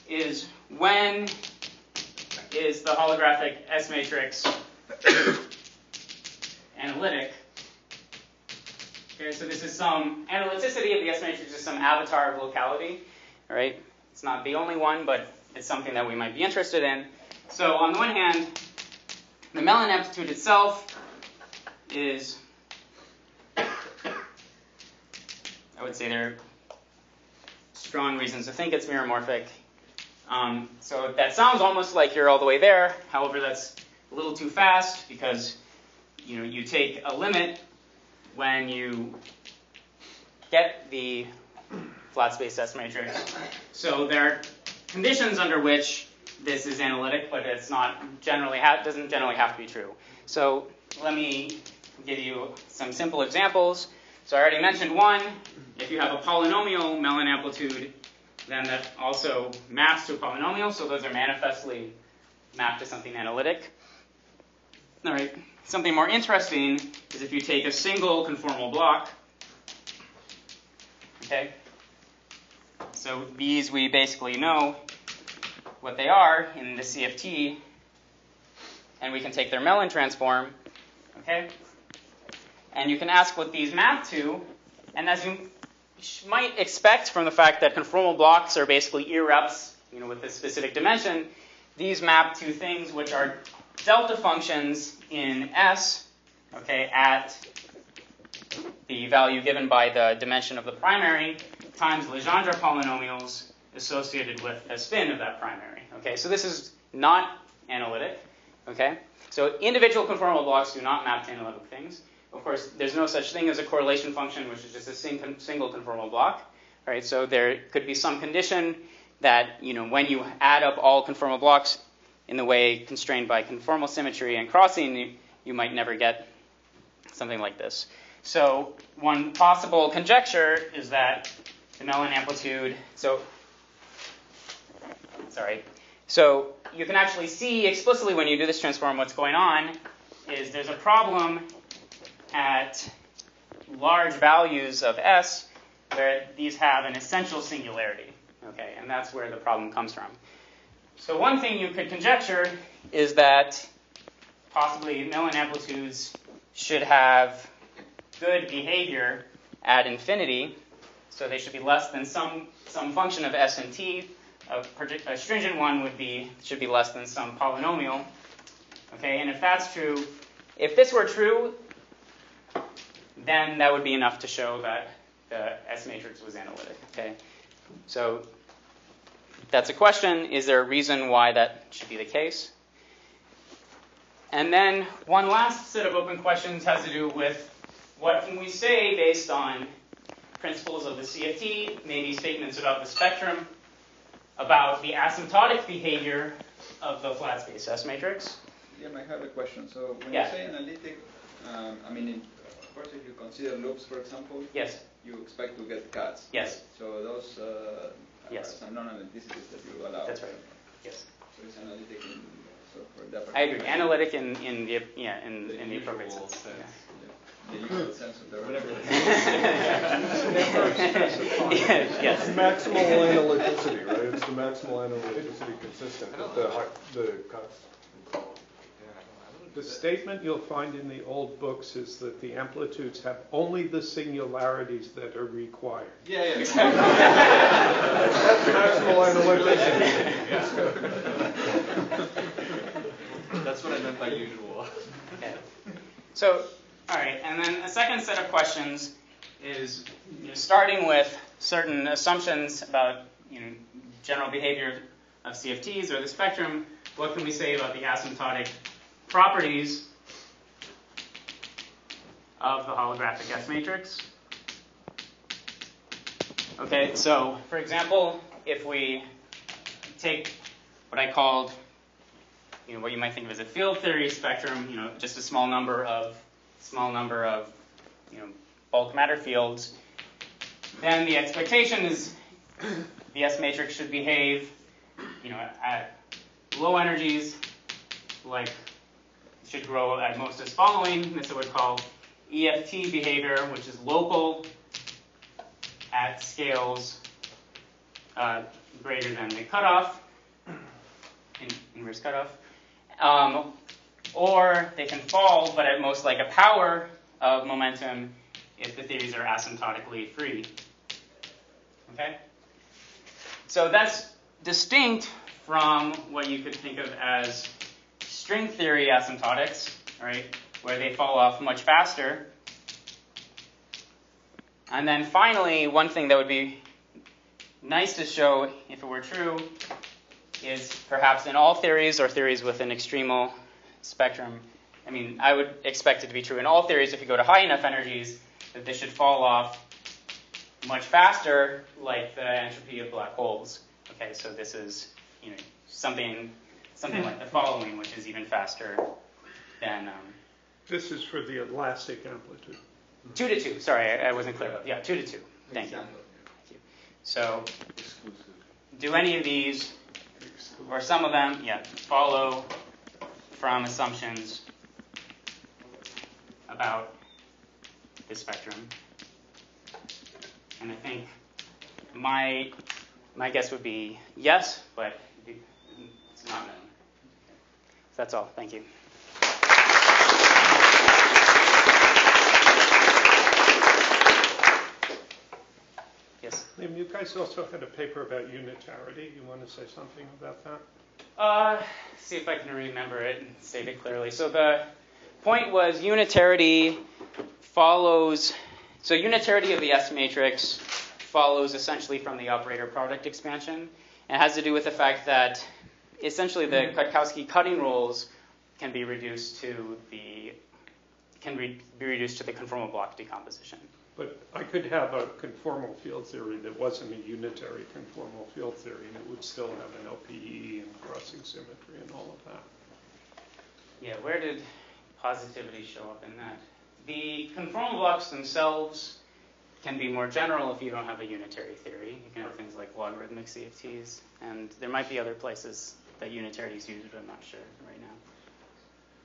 is when is the holographic S matrix analytic? Okay, so this is some analyticity of the S matrix is some avatar of locality, right? It's not the only one, but it's something that we might be interested in. So on the one hand, the Mellon amplitude itself is, I would say there are strong reasons to think it's meromorphic. So that sounds almost like you're all the way there. However, that's a little too fast because you take a limit when you get the flat space S matrix. So there are conditions under which this is analytic, but it's not generally doesn't generally have to be true. So let me give you some simple examples. So I already mentioned one. If you have a polynomial Mellin amplitude, then that also maps to a polynomial. So those are manifestly mapped to something analytic. All right. Something more interesting is if you take a single conformal block. Okay. So these we basically know what they are in the CFT, and we can take their Mellin transform, okay? And you can ask what these map to, and as you might expect from the fact that conformal blocks are basically irreps, with a specific dimension, these map to things which are delta functions in S, okay, at the value given by the dimension of the primary times Legendre polynomials associated with a spin of that primary. Okay, so this is not analytic. Okay, so individual conformal blocks do not map to analytic things. Of course, there's no such thing as a correlation function, which is just a single conformal block. All right, so there could be some condition that when you add up all conformal blocks in the way constrained by conformal symmetry and crossing, you might never get something like this. So one possible conjecture is that the Mellin amplitude. So you can actually see explicitly when you do this transform what's going on is there's a problem at large values of S where these have an essential singularity. Okay, and that's where the problem comes from. So one thing you could conjecture is that possibly Mellin amplitudes should have good behavior at infinity, so they should be less than some function of S and T. A stringent one should be less than some polynomial. Okay, and if that's true, if this were true, then that would be enough to show that the S matrix was analytic. Okay, so that's a question. Is there a reason why that should be the case? And then one last set of open questions has to do with what can we say based on principles of the CFT, maybe statements about the spectrum, about the asymptotic behavior of the flat space S matrix. Yeah, I have a question. So when Yeah. you say analytic, of course, if you consider loops, for example, Yes. you expect to get cuts. Yes. So those Yes. are some non-analyticity that you allow. That's right. Yes. So it's analytic for that. I agree. Analytic in the appropriate sense. Yeah. The usual sense of the word. Yes. Maximal analyticity, right? It's the maximal analyticity consistent with the cuts. The statement you'll find in the old books is that the amplitudes have only the singularities that are required. Yeah, exactly. That's maximal analyticity. That's what I meant by usual. Okay. So, all right, and then a second set of questions is starting with certain assumptions about general behavior of CFTs or the spectrum. What can we say about the asymptotic properties of the holographic S matrix? Okay, so for example, if we take what I called, what you might think of as a field theory spectrum, just a small number of bulk matter fields, then the expectation is the S matrix should behave, at low energies, should grow at most as following. This is what we call EFT behavior, which is local at scales greater than the cutoff, inverse cutoff. Or they can fall, but at most like a power of momentum if the theories are asymptotically free. Okay? So that's distinct from what you could think of as string theory asymptotics, right, where they fall off much faster. And then finally, one thing that would be nice to show if it were true is perhaps in all theories or theories with an extremal spectrum, I mean, I would expect it to be true in all theories if you go to high enough energies that they should fall off much faster, like the entropy of black holes. Okay, so this is, you know, something like the following, which is even faster than. This is for the elastic amplitude. 2 to 2. Sorry, I wasn't clear. Yeah, 2 to 2. Thank you. So, do any of these, or some of them, follow from assumptions about the spectrum? And I think my guess would be yes, but it's not known. So that's all. Thank you. Yes. Liam, you guys also had a paper about unitarity. You want to say something about that? See if I can remember it and state it clearly. So the point was unitarity follows. So unitarity of the S matrix follows essentially from the operator product expansion. And it has to do with the fact that essentially the Kwiatkowski cutting rules can be reduced to the conformal block decomposition. But I could have a conformal field theory that wasn't a unitary conformal field theory, and it would still have an LPE and crossing symmetry and all of that. Yeah, where did positivity show up in that? The conformal blocks themselves can be more general if you don't have a unitary theory. You can have things like logarithmic CFTs, and there might be other places that unitarity is used, but I'm not sure right now.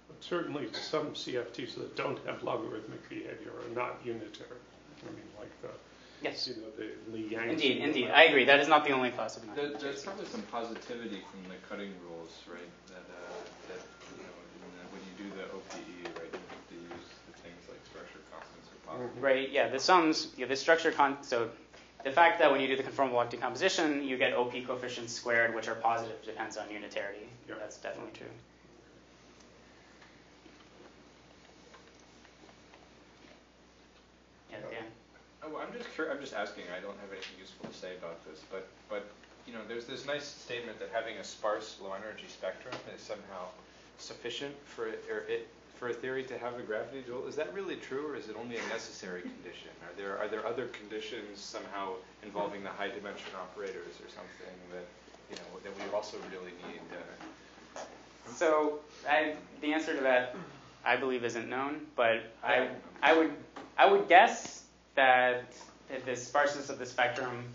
But certainly some CFTs that don't have logarithmic behavior are not unitary. I mean, like the, yes. You know, the Li-Yang. Indeed. I agree. That is not the only class of There's probably some positivity from the cutting rules, right? That you know, when you do the OPE, right, you have to use the things like structure constants or positives. Right. Yeah. The sums. Yeah. The structure. So the fact that when you do the conformal block decomposition, you get OP coefficients squared, which are positive, depends on unitarity. Yeah. That's definitely true. Dan. Oh, I'm just asking. I don't have anything useful to say about this, but you know, there's this nice statement that having a sparse low energy spectrum is somehow sufficient for a theory to have a gravity dual. Is that really true, or is it only a necessary condition? Are there other conditions somehow involving the high dimension operators or something that that we also really need? So the answer to that, I believe, isn't known, but I would guess that the sparseness of the spectrum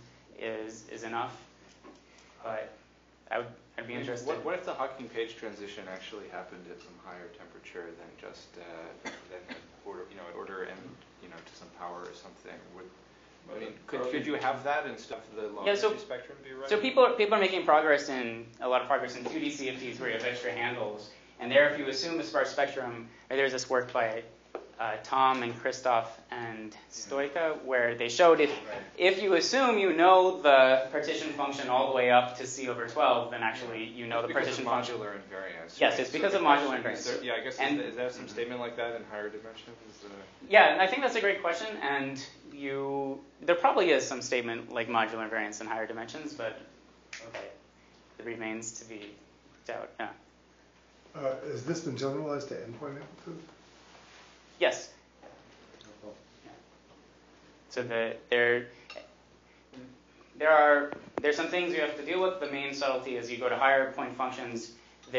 is enough, but I'd be interested. What if the Hawking-Page transition actually happened at some higher temperature than just at order n, to some power or something? Could you have that instead of the low energy spectrum be right? So people are making a lot of progress in 2D CFTs where you have extra handles, and there, if you assume a sparse spectrum, there's this work by Tom and Christoph and Stoika, where they showed if you assume you know the partition function all the way up to C over 12, then actually you know the partition function. Modular invariance. Yes, it's because of modular invariance. I guess is there some statement like that in higher dimensions? Yeah, I think that's a great question, and there probably is some statement like modular invariance in higher dimensions, but okay, it remains to be doubt. Yeah. Has this been generalized to endpoint amplitude? Yes. So there's some things you have to deal with. The main subtlety is you go to higher point functions. The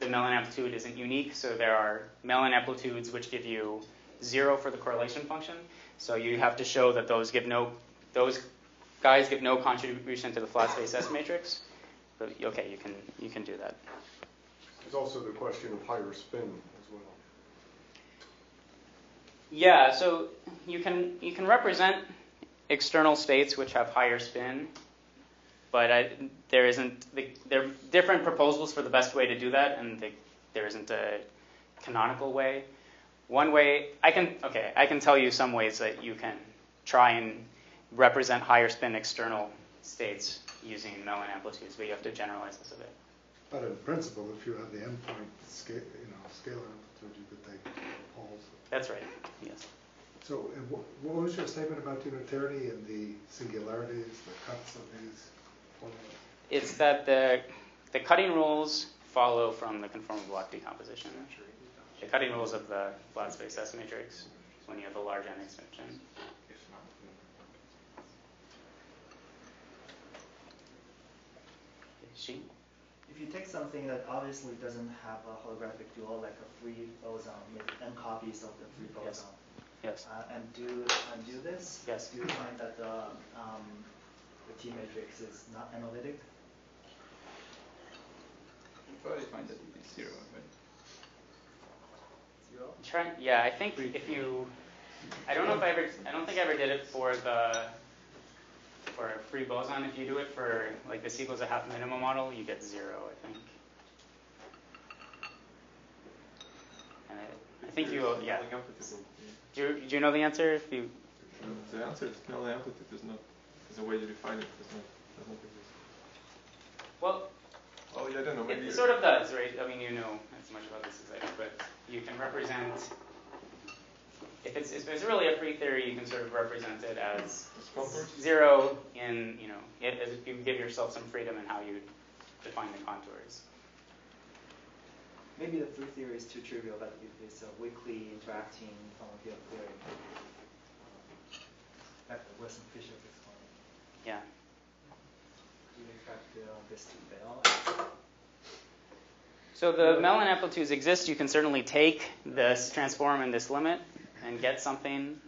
Mellin amplitude isn't unique, so there are Mellin amplitudes which give you 0 for the correlation function. So you have to show that those guys give no contribution to the flat space S matrix. But okay, you can do that. There's also the question of higher spin as well. Yeah, so you can represent external states which have higher spin, but there are different proposals for the best way to do that, and there isn't a canonical way. One way I can tell you some ways that you can try and represent higher spin external states using Mellin amplitudes, but you have to generalize this a bit. But in principle, if you have the endpoint scalar amplitude, you could take poles. That's right. Yes. So, what was your statement about unitarity and the singularities, the cuts of these formulas? It's that the cutting rules follow from the conformal block decomposition. The cutting rules of the flat space S matrix when you have a large n expansion. She? If you take something that obviously doesn't have a holographic dual, like a free boson with n copies of the free boson, yes. And do this, yes. do you find that the T matrix is not analytic? You probably find that it is 0, right? Yeah, I think if you, I don't think I ever did it for a free boson. If you do it for like the C equals a half minimum model, you get 0, I think. And I think you, yeah. Do you know the answer? If you. The answer is null amplitude is not, the way you define it does not exist. Well, yeah, I don't know. Maybe it sort of does, right? I mean, you know as much about this as I do, but you can represent. If it's really a free theory, you can sort of represent it as 0 in, as if you give yourself some freedom in how you define the contours. Maybe the free theory is too trivial, but if it's a weakly interacting field theory, like the Wilson-Fisher exponent. Yeah. Do you expect this to fail? So the Mellon amplitudes exist. You can certainly take this transform and this limit and get something.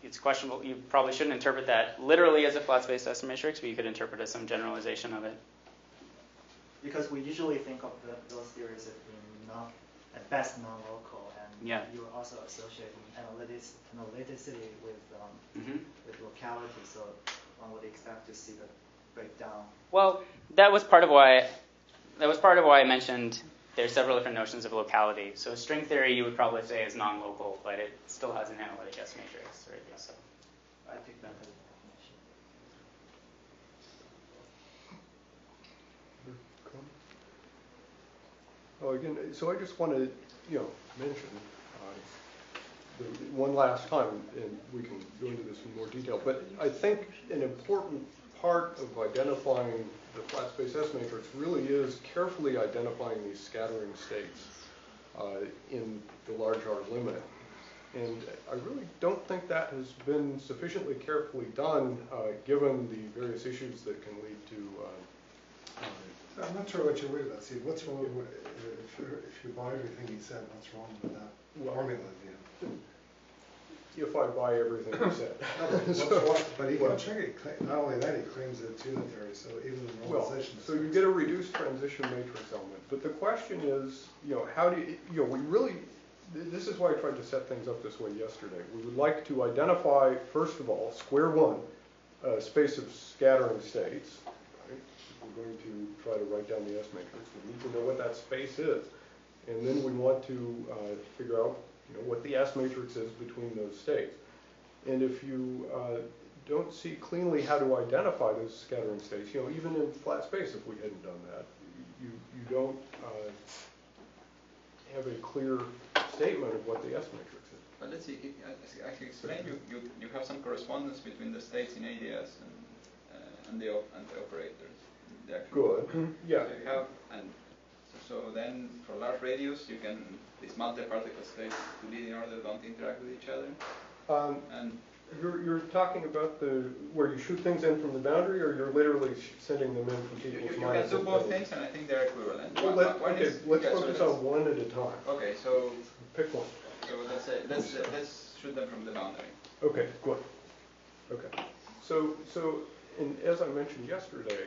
It's questionable. You probably shouldn't interpret that literally as a flat space S matrix, but you could interpret it as some generalization of it. Because we usually think of those theories as being at best non-local, and you're also associating analyticity with locality, so one would expect to see the breakdown. Well, that was part of why I mentioned there's several different notions of locality. So string theory you would probably say is non-local, but it still has an analytic S matrix, right? So I take that as a definition. Oh, again, so I just want to, mention one last time, and we can go into this in more detail, but I think an important part of identifying the flat space S matrix really is carefully identifying these scattering states in the large R limit. And I really don't think that has been sufficiently carefully done given the various issues that can lead to I'm not sure what you're worried about, Steve. What's wrong with, if you buy everything he said, what's wrong with that formula at the end? if I buy everything you said. But he can check it. Not only that, he claims that it's unitary, so even the normalization. So you get a reduced transition matrix element. But the question is, how do you, we really, this is why I tried to set things up this way yesterday. We would like to identify, first of all, square one, a space of scattering states. Right? We're going to try to write down the S matrix. We need to know what that space is. And then we want to figure out what the S matrix is between those states. And if you don't see cleanly how to identify those scattering states, even in flat space, if we hadn't done that, you don't have a clear statement of what the S matrix is. But let's see, I can explain. You have some correspondence between the states in AdS and the operators. Good. Yeah. So you have, so then for large radius, you can, these multi-particle states to leading order don't interact with each other. And you're talking about where you shoot things in from the boundary, or you're literally sending them in from you can do both things, and I think they're equivalent. Well, let's focus on one at a time. Okay, so pick one. So let's shoot them from the boundary. Okay, good. Okay, so. And as I mentioned yesterday,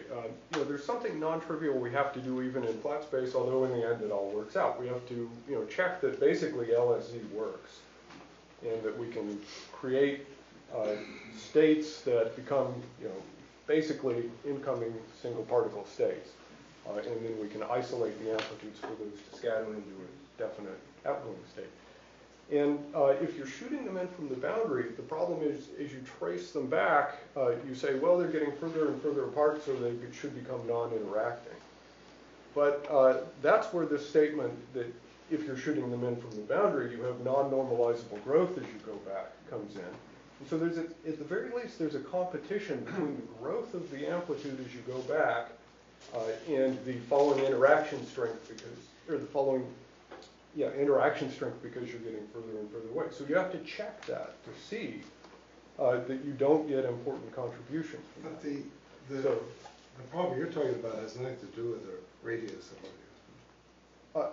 there's something non-trivial we have to do even in flat space, although in the end it all works out. We have to, check that basically LSZ works, and that we can create states that become, basically incoming single particle states, and then we can isolate the amplitudes for those to scatter into a definite outgoing state. And if you're shooting them in from the boundary, the problem is, as you trace them back, you say, well, they're getting further and further apart, so they should become non-interacting. But that's where this statement that if you're shooting them in from the boundary, you have non-normalizable growth as you go back comes in. And so at the very least, there's a competition between the growth of the amplitude as you go back and the following interaction strength interaction strength because you're getting further and further away. So you have to check that to see that you don't get important contributions. But the problem you're talking about has nothing to do with the radius of what you're.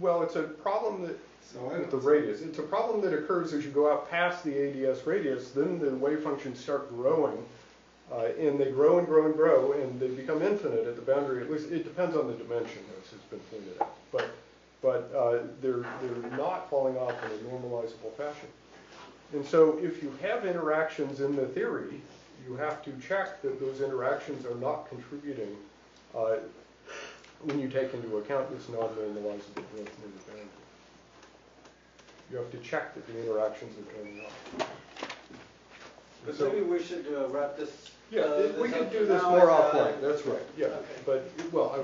Well, it's a problem that with the radius. It's a problem that occurs as you go out past the AdS radius. Then the wave functions start growing, and they grow and grow and grow, and they become infinite at the boundary. At least it depends on the dimension, as has been pointed out. But they're not falling off in a normalizable fashion. And so if you have interactions in the theory, you have to check that those interactions are not contributing when you take into account this non-normalizable growth near the boundary. You have to check that the interactions are turning off. But so, maybe we should wrap this. Yeah, we could do this more offline. That's right. Yeah, okay. But well,